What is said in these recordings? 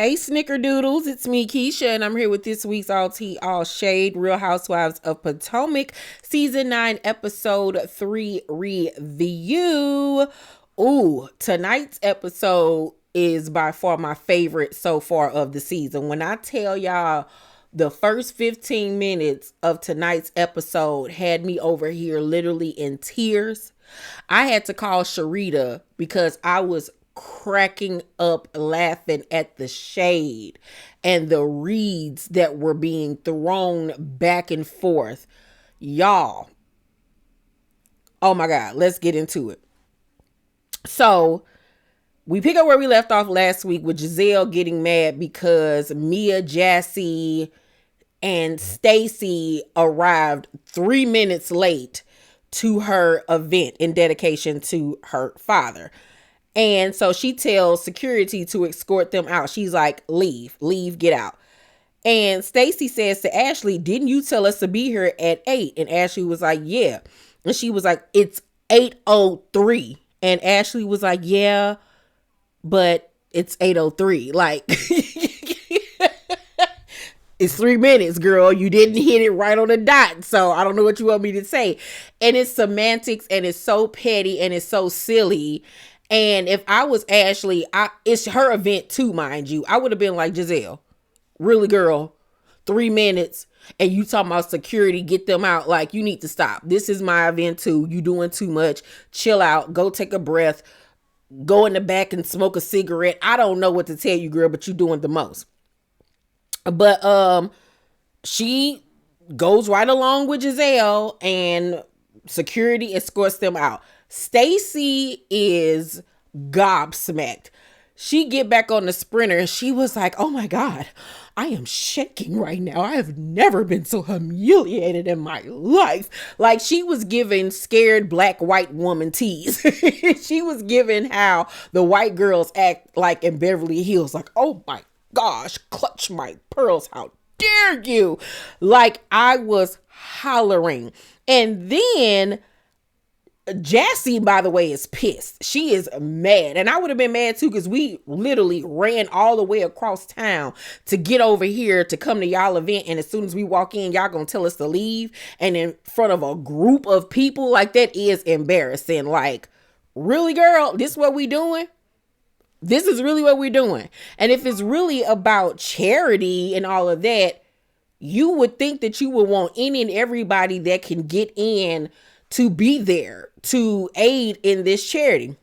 Hey Snickerdoodles, it's me Keisha and I'm here with this week's All Tea All Shade Real Housewives of Potomac Season 9 Episode 3 review. Ooh, tonight's episode is by far my favorite so far of the season. When I tell y'all the first 15 minutes of tonight's episode had me over here literally in tears. I had to call Sharita because I was cracking up laughing at the shade and the reads that were being thrown back and forth. Y'all, oh my God, let's get into it. So we pick up where we left off last week with Gizelle getting mad because Mia, Jassy, and Stacey arrived 3 minutes late to her event in dedication to her father. And so she tells security to escort them out. She's like, leave, get out. And Stacey says to Ashley, didn't you tell us to be here at 8? And Ashley was like, yeah. And she was like, it's 8:03. And Ashley was like, yeah, but it's 8:03. Like, it's 3 minutes, girl. You didn't hit it right on the dot. So I don't know what you want me to say. And it's semantics and it's so petty and it's so silly. And if I was Ashley, it's her event too, mind you. I would have been like, Gizelle, really, girl, 3 minutes and you talking about security, get them out. Like, you need to stop. This is my event too. You doing too much. Chill out. Go take a breath. Go in the back and smoke a cigarette. I don't know what to tell you, girl, but you doing the most. But she goes right along with Gizelle and security escorts them out. Stacey is gobsmacked. She get back on the sprinter and she was like, oh my God, I am shaking right now. I have never been so humiliated in my life. Like, she was giving scared black white woman tease. She was giving how the white girls act like in Beverly Hills. Like, oh my gosh, clutch my pearls. How dare you? Like, I was hollering. And then Jassy, by the way, is pissed. She is mad. And I would have been mad too, because we literally ran all the way across town to get over here to come to y'all event. And as soon as we walk in, y'all gonna tell us to leave. And in front of a group of people, like, that is embarrassing. Like, really, girl? This is what we doing? This is really what we're doing. And if it's really about charity and all of that, you would think that you would want any and everybody that can get in to be there to aid in this charity.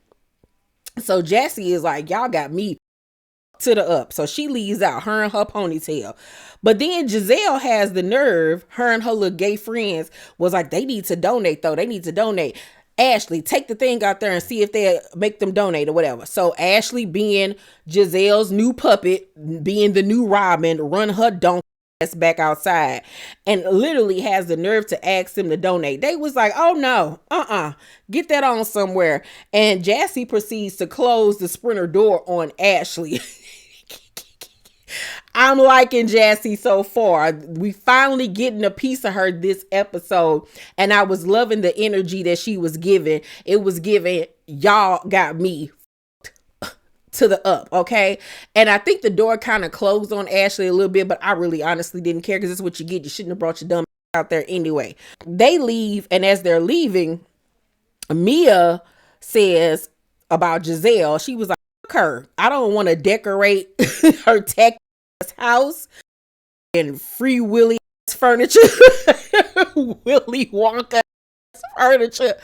So Jassy is like, y'all got me to the up. So she leaves out, her and her ponytail. But then Gizelle has the nerve, her and her little gay friends was like, they need to donate though. They need to donate. Ashley, take the thing out there and see if they make them donate or whatever. So Ashley, being Gizelle's new puppet, being the new Robin, run her donkey back outside and literally has the nerve to ask them to donate. They was like, oh no, get that on somewhere. And Jassy proceeds to close the sprinter door on Ashley. I'm liking Jassy so far. We finally getting a piece of her this episode, and I was loving the energy that she was giving. It was giving, y'all got me to the up, okay? And I think the door kind of closed on Ashley a little bit, but I really honestly didn't care because this is what you get. You shouldn't have brought your dumb out there anyway. They leave, and as they're leaving, Mia says about Gizelle, she was like, fuck her. I don't want to decorate her tech house and free Willy furniture. Willy Wonka furniture.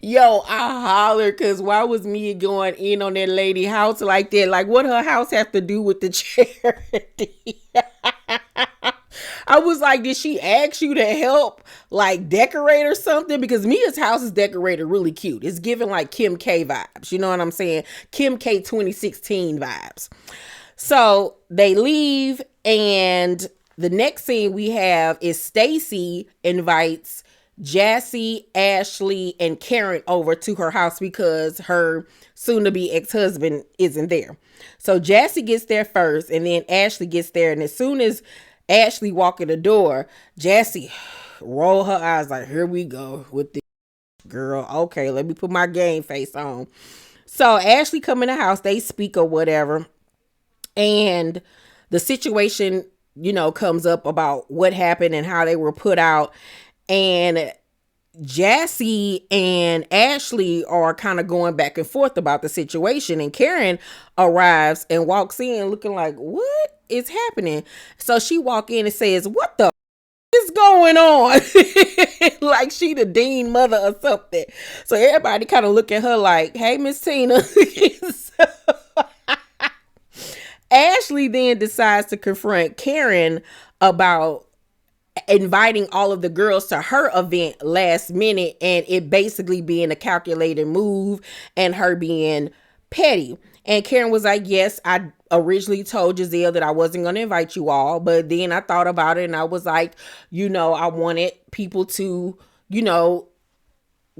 Yo, I hollered because why was Mia going in on that lady house like that? Like, what her house have to do with the charity? I was like, did she ask you to help like decorate or something? Because Mia's house is decorated really cute. It's giving like Kim K vibes. You know what I'm saying? Kim K 2016 vibes. So they leave, and the next scene we have is Stacey invites Jassy, Ashley, and Karen over to her house because her soon-to-be ex-husband isn't there. So Jassy gets there first, and then Ashley gets there. And as soon as Ashley walk in the door, Jassy roll her eyes like, here we go with this girl. Okay, let me put my game face on. So Ashley come in the house, they speak or whatever. And the situation, comes up about what happened and how they were put out. And Jassy and Ashley are kind of going back and forth about the situation, and Karen arrives and walks in looking like, what is happening? So she walk in and says, what the is going on? Like she the dean mother or something. So everybody kind of look at her like, hey, Miss Tina. So Ashley then decides to confront Karen about inviting all of the girls to her event last minute, and it basically being a calculated move and her being petty. And Karen was like, yes, I originally told Gizelle that I wasn't going to invite you all, but then I thought about it and I was like, I wanted people to,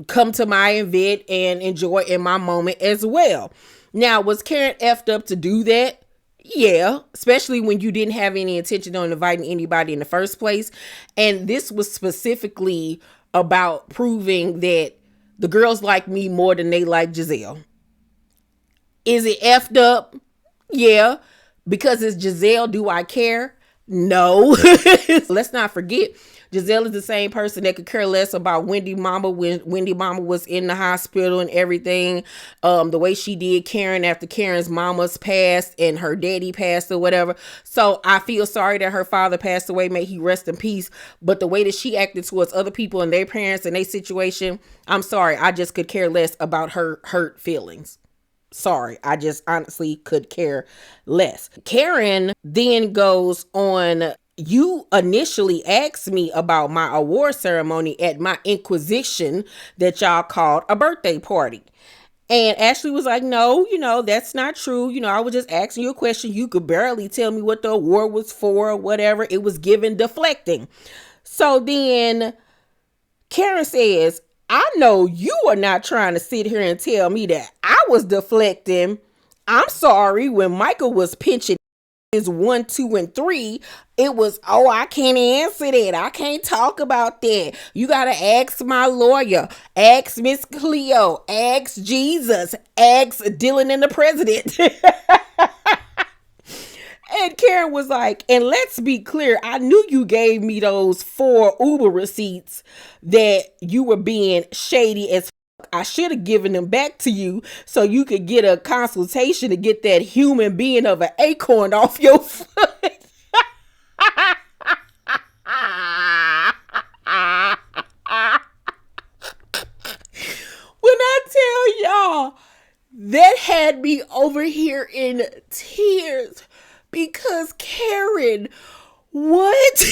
come to my event and enjoy in my moment as well. Now, was Karen effed up to do that? Yeah, especially when you didn't have any intention on inviting anybody in the first place. And this was specifically about proving that the girls like me more than they like Gizelle. Is it effed up? Yeah. Because it's Gizelle, do I care? No. Let's not forget, Gizelle is the same person that could care less about Wendy mama when Wendy mama was in the hospital and everything. The way she did Karen after Karen's mama's passed and her daddy passed or whatever. So I feel sorry that her father passed away. May he rest in peace. But the way that she acted towards other people and their parents and their situation, I'm sorry. I just could care less about her hurt feelings. Sorry, I just honestly could care less. Karen then goes on, you initially asked me about my award ceremony at my Inquisition that y'all called a birthday party. And Ashley was like, no, that's not true. I was just asking you a question. You could barely tell me what the award was for or whatever. It was given deflecting. So then Karen says, I know you are not trying to sit here and tell me that I was deflecting. I'm sorry, when Michael was pinching his 1, 2, and 3, it was, oh, I can't answer that. I can't talk about that. You got to ask my lawyer, ask Miss Cleo, ask Jesus, ask Dylan and the president. And Karen was like, and let's be clear, I knew you gave me those 4 Uber receipts that you were being shady as fuck. I should have given them back to you so you could get a consultation to get that human being of an acorn off your foot. When I tell y'all, that had me over here in tears. Because Karen, what?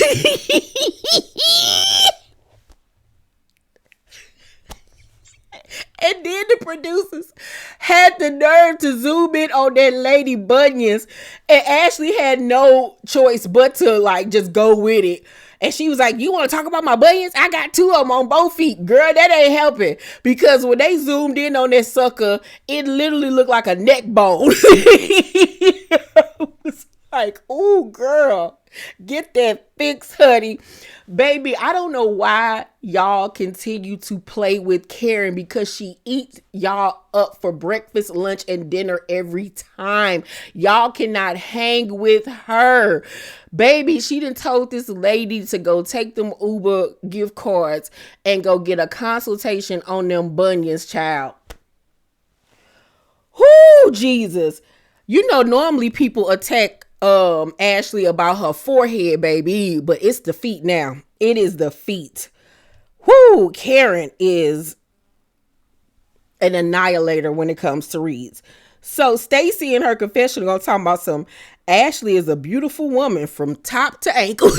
And then the producers had the nerve to zoom in on that lady bunions. And Ashley had no choice but to just go with it. And she was like, you want to talk about my bunions? I got 2 of them on both feet. Girl, that ain't helping. Because when they zoomed in on that sucker, it literally looked like a neck bone. It was like, ooh, girl, get that fixed, honey. Baby, I don't know why y'all continue to play with Karen, because she eats y'all up for breakfast, lunch, and dinner every time. Y'all cannot hang with her. Baby, she done told this lady to go take them Uber gift cards and go get a consultation on them bunions, child. Whoo, Jesus. Normally people attack Ashley about her forehead, baby, but it's the feet now. It is the feet. Whoo, Karen is an annihilator when it comes to reads. So Stacey in her confessional gonna talk about some, Ashley is a beautiful woman from top to ankle.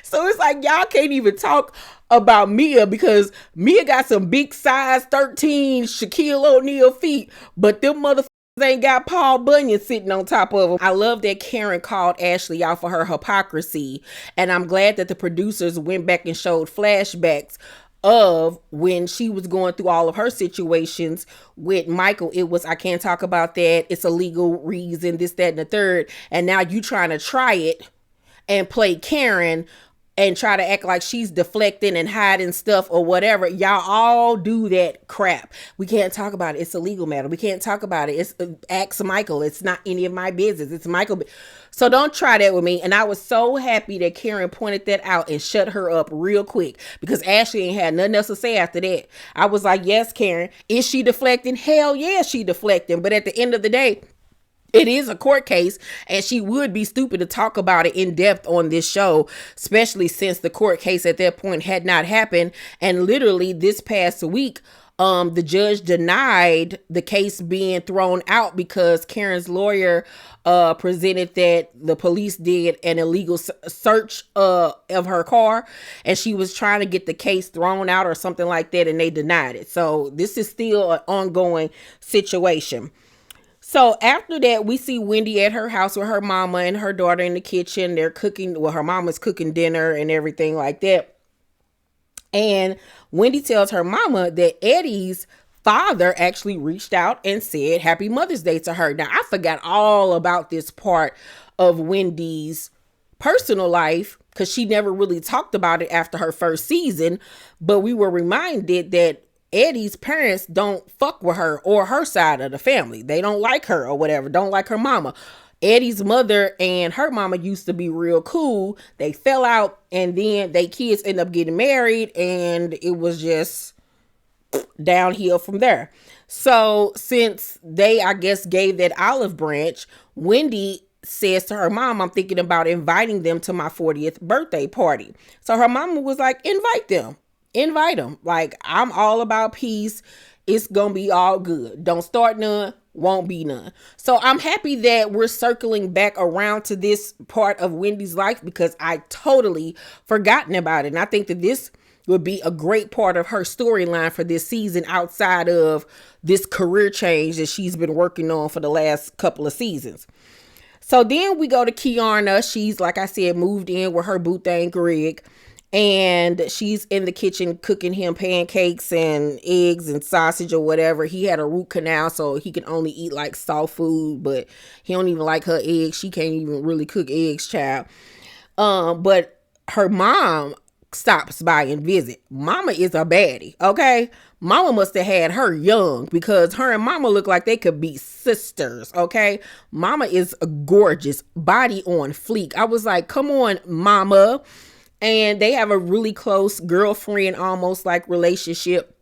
So it's like y'all can't even talk about Mia, because Mia got some big size 13 Shaquille O'Neal feet, but them motherfuckers ain't got Paul Bunyan sitting on top of them. I love that Karen called Ashley out for her hypocrisy, and I'm glad that the producers went back and showed flashbacks of when she was going through all of her situations with Michael. It was, I can't talk about that, it's a legal reason, this, that, and the third. And now you trying to try it and play Karen and try to act like she's deflecting and hiding stuff or whatever. Y'all all do that crap. We can't talk about it. It's a legal matter. We can't talk about it. It's ask Michael. It's not any of my business. It's Michael. So don't try that with me. And I was so happy that Karen pointed that out and shut her up real quick, because Ashley ain't had nothing else to say after that. I was like, yes, Karen, is she deflecting? Hell yeah, she deflecting. But at the end of the day, it is a court case, and she would be stupid to talk about it in depth on this show, especially since the court case at that point had not happened. And literally this past week, the judge denied the case being thrown out because Karen's lawyer presented that the police did an illegal search of her car, and she was trying to get the case thrown out or something like that, and they denied it. So this is still an ongoing situation. So after that, we see Wendy at her house with her mama and her daughter in the kitchen. They're cooking, well, her mama's cooking dinner and everything like that. And Wendy tells her mama that Eddie's father actually reached out and said Happy Mother's Day to her. Now, I forgot all about this part of Wendy's personal life because she never really talked about it after her first season. But we were reminded that Eddie's parents don't fuck with her or her side of the family. They don't like her or whatever, don't like her mama. Eddie's mother and her mama used to be real cool. They fell out, and then they kids end up getting married, and it was just downhill from there. So since they, I guess, gave that olive branch, Wendy says to her mom, I'm thinking about inviting them to my 40th birthday party. So her mama was like, invite them. Like, I'm all about peace. It's gonna be all good. Don't start none, won't be none. So I'm happy that we're circling back around to this part of Wendy's life, because I totally forgotten about it. And I think that this would be a great part of her storyline for this season, outside of this career change that she's been working on for the last couple of seasons. So then we go to Keiarna. She's, like I said, moved in with her boo thing Greg. And she's in the kitchen cooking him pancakes and eggs and sausage or whatever. He had a root canal, so he can only eat like soft food, but he don't even like her eggs. She can't even really cook eggs, child. But her mom stops by and visit. Mama is a baddie, okay? Mama must have had her young, because her and mama look like they could be sisters, okay? Mama is gorgeous, body on fleek. I was like, come on, mama. And they have a really close girlfriend, almost like relationship.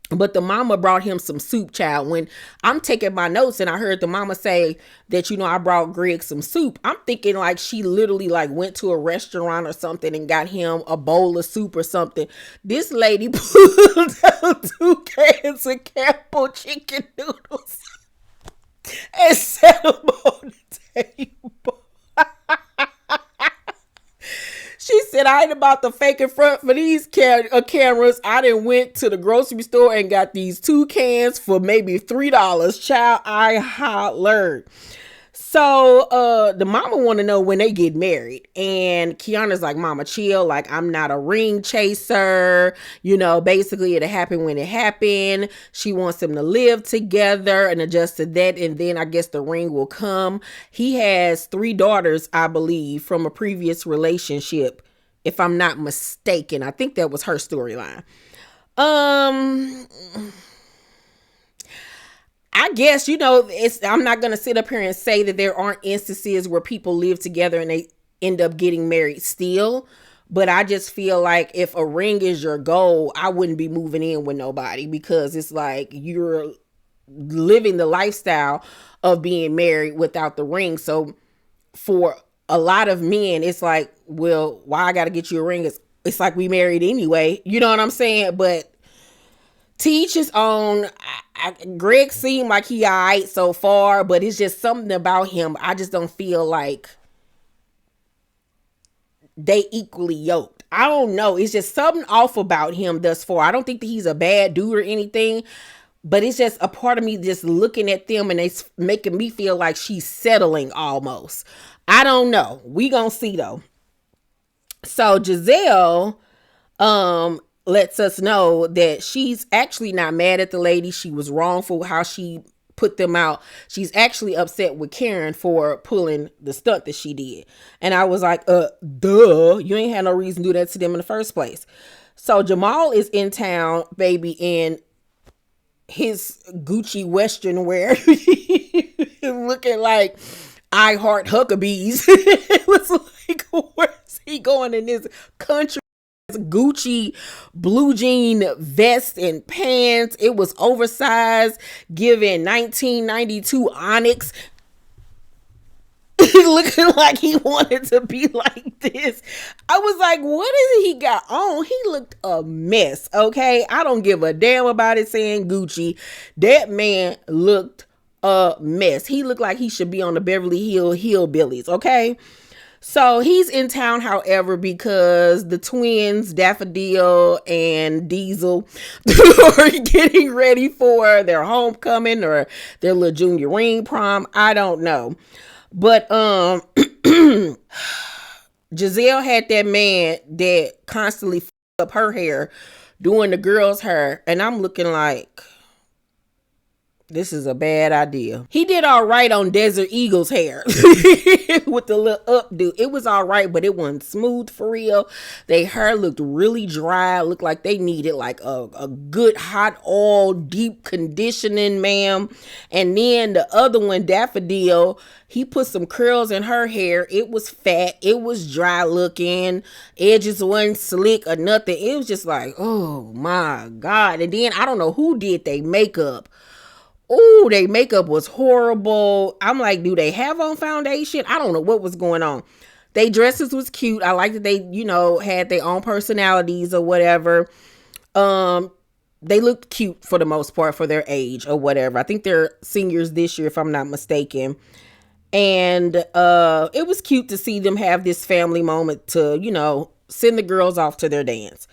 But the mama brought him some soup, child. When I'm taking my notes and I heard the mama say that, I brought Greg some soup, I'm thinking like she literally like went to a restaurant or something and got him a bowl of soup or something. This lady pulled out 2 cans of Campbell chicken noodles and set them on the table. She said, I ain't about to fake in front for these cameras. I done went to the grocery store and got these 2 cans for maybe $3. Child, I hollered. So the mama want to know when they get married. And Kiana's like, mama, chill. Like, I'm not a ring chaser. Basically it'll happen when it happened. She wants them to live together and adjust to that. And then I guess the ring will come. He has 3 daughters, I believe, from a previous relationship, if I'm not mistaken. I think that was her storyline. I guess, I'm not going to sit up here and say that there aren't instances where people live together and they end up getting married still. But I just feel like if a ring is your goal, I wouldn't be moving in with nobody, because it's like you're living the lifestyle of being married without the ring. So for a lot of men, it's like, well, why I got to get you a ring? It's like we married anyway. You know what I'm saying? But to each his own. Greg seemed like he all right so far, but it's just something about him. I just don't feel like they equally yoked. I don't know. It's just something off about him thus far. I don't think that he's a bad dude or anything, but it's just a part of me just looking at them and it's making me feel like she's settling almost. I don't know. We gonna see though. So Gizelle, lets us know that she's actually not mad at the lady. She was wrong for how she put them out. She's actually upset with Karen for pulling the stunt that she did. And I was like, duh, you ain't had no reason to do that to them in the first place. So Jamal is in town, baby, in his Gucci Western wear, looking like I Heart Huckabees. It was like, where's he going in this country? Gucci blue jean vest and pants. It was oversized, giving 1992 Onyx. Looking like he wanted to be like this. I was like, what is he got on? He looked a mess. Okay, I don't give a damn about it saying Gucci. That man looked a mess. He looked like he should be on the Beverly Hills Hillbillies. Okay, so he's in town, however, because the twins, Daffodil and Diesel, are getting ready for their homecoming or their little junior ring prom. I don't know. But Gizelle had that man that constantly up her hair, doing the girl's hair, and I'm looking like, this is a bad idea. He did all right on Desert Eagle's hair with the little updo. It was all right, but it wasn't smooth for real. Their hair looked really dry. Looked like they needed like a good hot oil, deep conditioning, ma'am. And then the other one, Daffodil, he put some curls in her hair. It was fat. It was dry looking. Edges wasn't slick or nothing. It was just like, oh my God. And then I don't know who did their makeup. Oh, their makeup was horrible. I'm like, do they have on foundation? I don't know what was going on. They dresses was cute. I like that they, had their own personalities or whatever. They looked cute for the most part for their age or whatever. I think they're seniors this year, if I'm not mistaken. And it was cute to see them have this family moment to, send the girls off to their dance.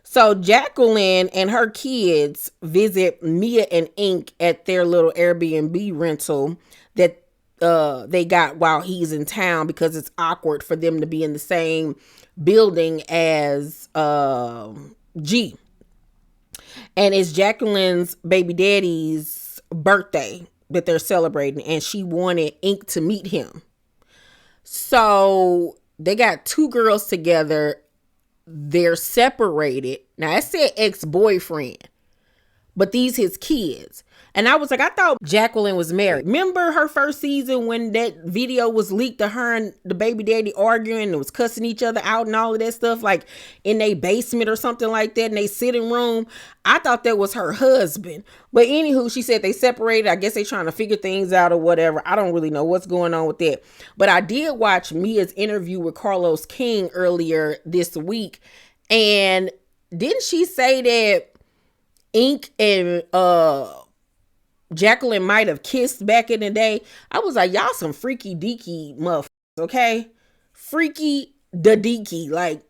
So Jacqueline and her kids visit Mia and Ink at their little Airbnb rental that they got while he's in town, because it's awkward for them to be in the same building as G. And it's Jacqueline's baby daddy's birthday that they're celebrating, and she wanted Ink to meet him. So they got two girls together. They're separated. Now, I said ex-boyfriend, but these his kids. And I was like, I thought Jacqueline was married. Remember her first season when that video was leaked of her and the baby daddy arguing and was cussing each other out and all of that stuff, like in their basement or something like that, in their sitting room? I thought that was her husband. But anywho, she said they separated. I guess they trying to figure things out or whatever. I don't really know what's going on with that. But I did watch Mia's interview with Carlos King earlier this week. And didn't she say that Ink and Jacqueline might have kissed back in the day? I was like, y'all some freaky deaky motherfuckers, okay? Freaky da deaky. Like,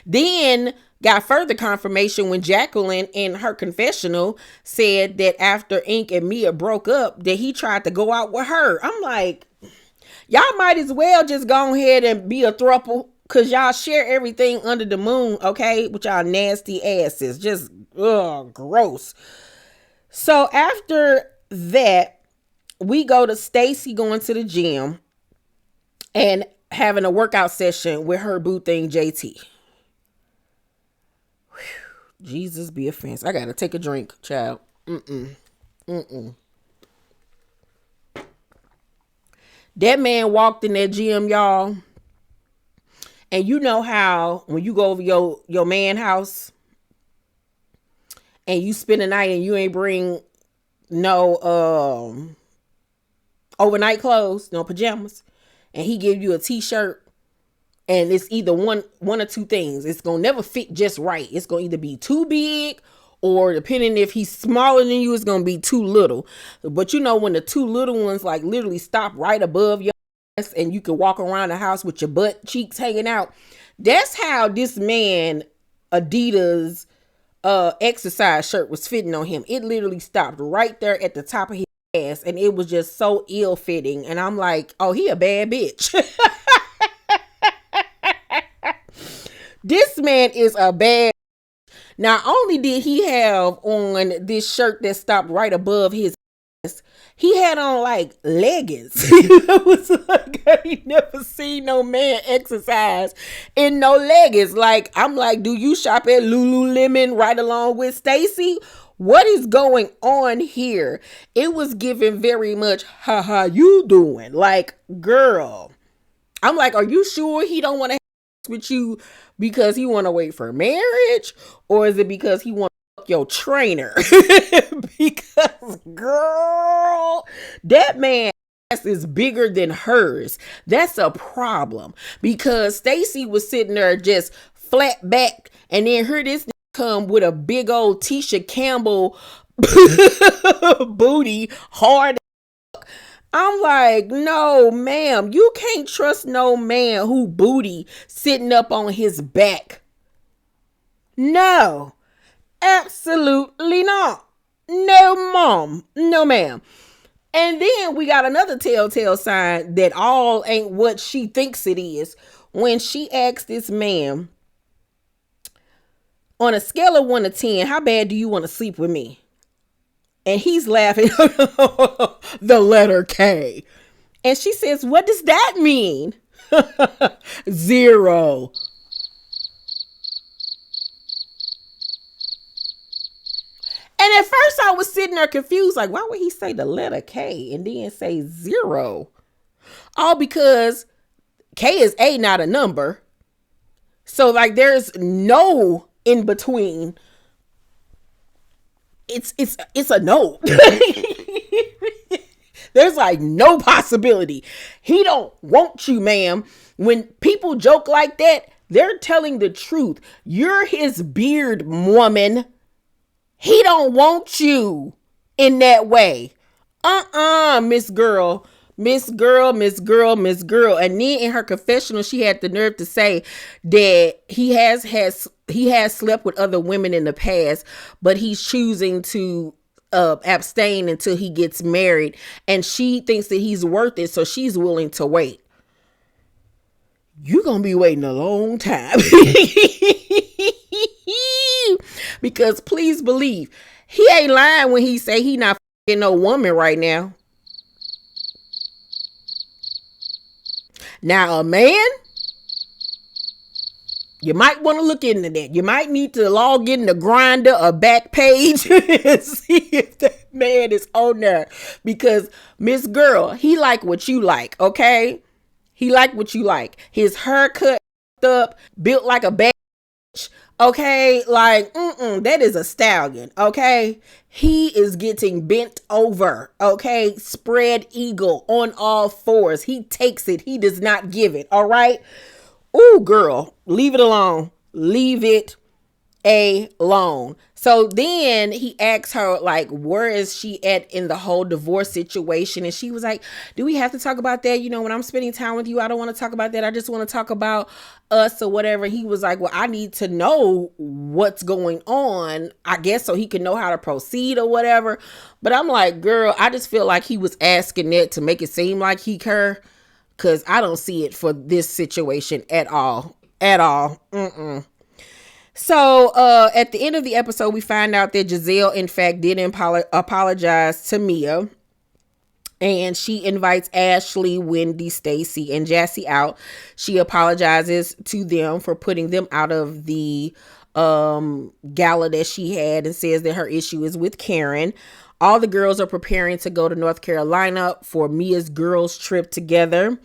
then got further confirmation when Jacqueline in her confessional said that after Ink and Mia broke up, that he tried to go out with her. I'm like, y'all might as well just go ahead and be a throuple, because y'all share everything under the moon, okay? With y'all nasty asses. Just, gross. So after that, we go to Stacey going to the gym and having a workout session with her boo thing, JT. Whew. Jesus be offense. I gotta take a drink, child. That man walked in that gym, y'all. And you know how when you go over your man house and you spend the night and you ain't bring no overnight clothes, no pajamas, and he give you a t-shirt, and it's either one or two things. It's gonna never fit just right. It's gonna either be too big, or depending if he's smaller than you, it's gonna be too little. But when the two little ones like literally stop right above your ass and you can walk around the house with your butt cheeks hanging out, that's how this man Adidas exercise shirt was fitting on him. It literally stopped right there at the top of his ass, and it was just so ill fitting. And I'm like, oh, he a bad bitch. This man is a bad. Not only did he have on this shirt that stopped right above his He had on like leggings. It was like I ain't never seen no man exercise in no leggings. Like, I'm like, do you shop at Lululemon right along with Stacey? What is going on here? It was given very much, how you doing? Like, girl. I'm like, are you sure he don't want to have with you because he want to wait for marriage? Or is it because he want your trainer? Because, girl, that man is bigger than hers. That's a problem, because Stacey was sitting there just flat back, and then heard this come with a big old Tisha Campbell booty, hard. I'm like, no, ma'am, you can't trust no man who booty sitting up on his back. No. Absolutely not. No, mom. No, ma'am. And then we got another telltale sign that all ain't what she thinks it is. When she asked this man, on a scale of 1 to 10, how bad do you want to sleep with me? And he's laughing. The letter K. And she says, what does that mean? 0. And at first I was sitting there confused, like, why would he say the letter K and then say 0? All because K is A, not a number. So, like, there's no in between. It's a no. There's like no possibility. He don't want you, ma'am. When people joke like that, they're telling the truth. You're his beard woman. He don't want you in that way. Miss Girl. Miss Girl. And then in her confessional, she had the nerve to say that he has slept with other women in the past, but he's choosing to abstain until he gets married. And she thinks that he's worth it, so she's willing to wait. You're going to be waiting a long time. Because please believe, he ain't lying when he say he not fucking no woman right now. Now, a man, you might want to look into that. You might need to log in the Grindr or Backpage and see if that man is on there. Because, Miss Girl, he like what you like, okay? He like what you like. His haircut up, built like a bitch, okay? Like, that is a stallion, okay? He is getting bent over, okay? Spread eagle on all fours. He takes it. He does not give it, all right? Ooh, girl, leave it alone. Leave it alone. So then he asks her, like, where is she at in the whole divorce situation? And she was like, do we have to talk about that? You know, when I'm spending time with you, I don't want to talk about that. I just want to talk about us or whatever. He was like, well, I need to know what's going on, I guess, so he can know how to proceed or whatever. But I'm like, girl, I just feel like he was asking that to make it seem like he cared. Because I don't see it for this situation at all. At all. So at the end of the episode, we find out that Gizelle, in fact, did apologize to Mia. And she invites Ashley, Wendy, Stacey, and Jassy out. She apologizes to them for putting them out of the gala that she had, and says that her issue is with Karen. All the girls are preparing to go to North Carolina for Mia's girls trip together.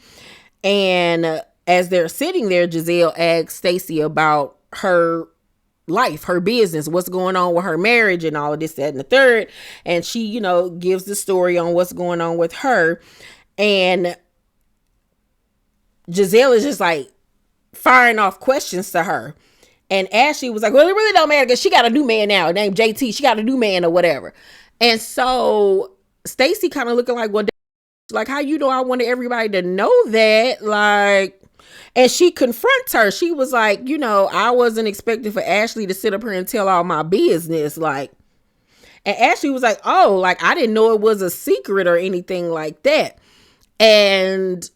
And as they're sitting there, Gizelle asks Stacey about her life, her business, what's going on with her marriage and all of this, that, and the third. And she, you know, gives the story on what's going on with her. And Gizelle is just like firing off questions to her. And Ashley was like, well, it really don't matter because she got a new man now named JT. She got a new man or whatever. And so Stacey kind of looking like, well, like, how you know I wanted everybody to know that? Like, and she confronts her. She was like, you know, I wasn't expecting for Ashley to sit up here and tell all my business. Like, and Ashley was like, oh, like, I didn't know it was a secret or anything like that. And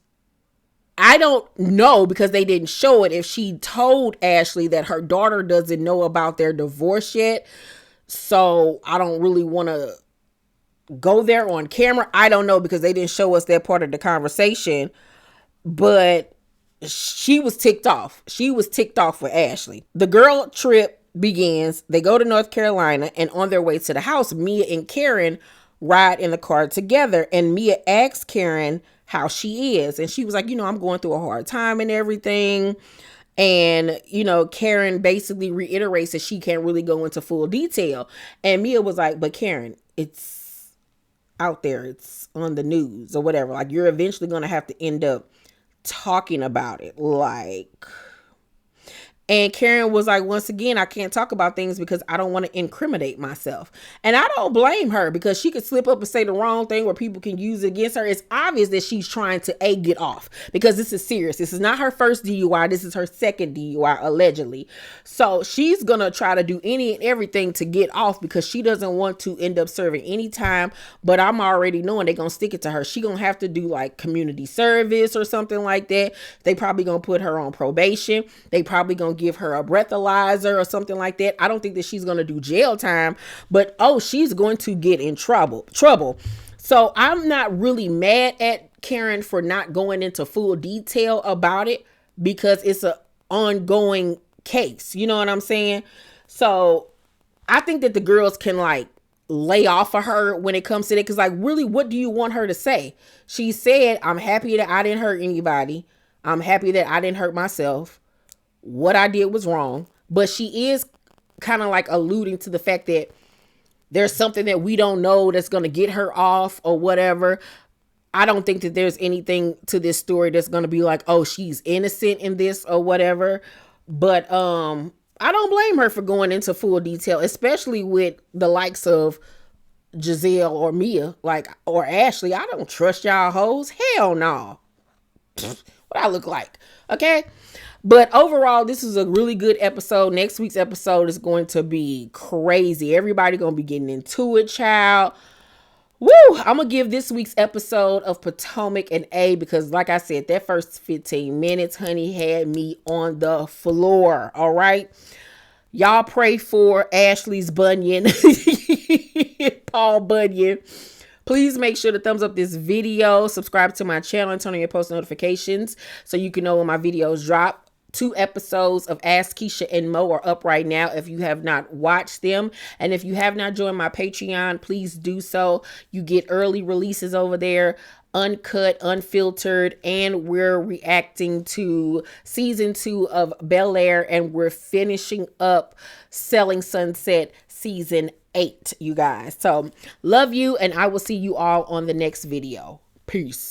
I don't know, because they didn't show it, if she told Ashley that her daughter doesn't know about their divorce yet. So I don't really want to go there on camera? I don't know, because they didn't show us that part of the conversation. But she was ticked off. She was ticked off with Ashley. The girl trip begins. They go to North Carolina, and on their way to the house, Mia and Karen ride in the car together. And Mia asks Karen how she is. And she was like, I'm going through a hard time and everything. And, Karen basically reiterates that she can't really go into full detail. And Mia was like, but Karen, it's out there. It's on the news or whatever. Like, you're eventually going to have to end up talking about it. And Karen was like, once again, I can't talk about things because I don't want to incriminate myself. And I don't blame her, because she could slip up and say the wrong thing where people can use it against her. It's obvious that she's trying to get off, because this is serious. This is not her first DUI. This is her second DUI, allegedly. So she's going to try to do any and everything to get off, because she doesn't want to end up serving any time. But I'm already knowing they're going to stick it to her. She going to have to do like community service or something like that. They probably going to put her on probation. They probably going to give her a breathalyzer or something like that. I don't think that she's going to do jail time, but she's going to get in trouble. So I'm not really mad at Karen for not going into full detail about it, because it's an ongoing case. You know what I'm saying? So I think that the girls can lay off of her when it comes to that. Because really, what do you want her to say? She said, I'm happy that I didn't hurt anybody. I'm happy that I didn't hurt myself. What I did was wrong. But she is kind of alluding to the fact that there's something that we don't know that's going to get her off or whatever. I don't think that there's anything to this story that's going to be she's innocent in this or whatever. But I don't blame her for going into full detail, especially with the likes of Gizelle or Mia, or Ashley. I don't trust y'all hoes. Hell no. What I look like. Okay. But overall, this is a really good episode. Next week's episode is going to be crazy. Everybody going to be getting into it, child. Woo! I'm going to give this week's episode of Potomac an A, because like I said, that first 15 minutes, honey, had me on the floor. All right. Y'all pray for Ashley's bunion. Paul Bunyan. Please make sure to thumbs up this video, subscribe to my channel, and turn on your post notifications so you can know when my videos drop. 2 episodes of Ask Keisha and Mo are up right now if you have not watched them. And if you have not joined my Patreon, please do so. You get early releases over there, uncut, unfiltered, and we're reacting to season 2 of Bel Air, and we're finishing up Selling Sunset season 8, you guys. So love you, and I will see you all on the next video. Peace.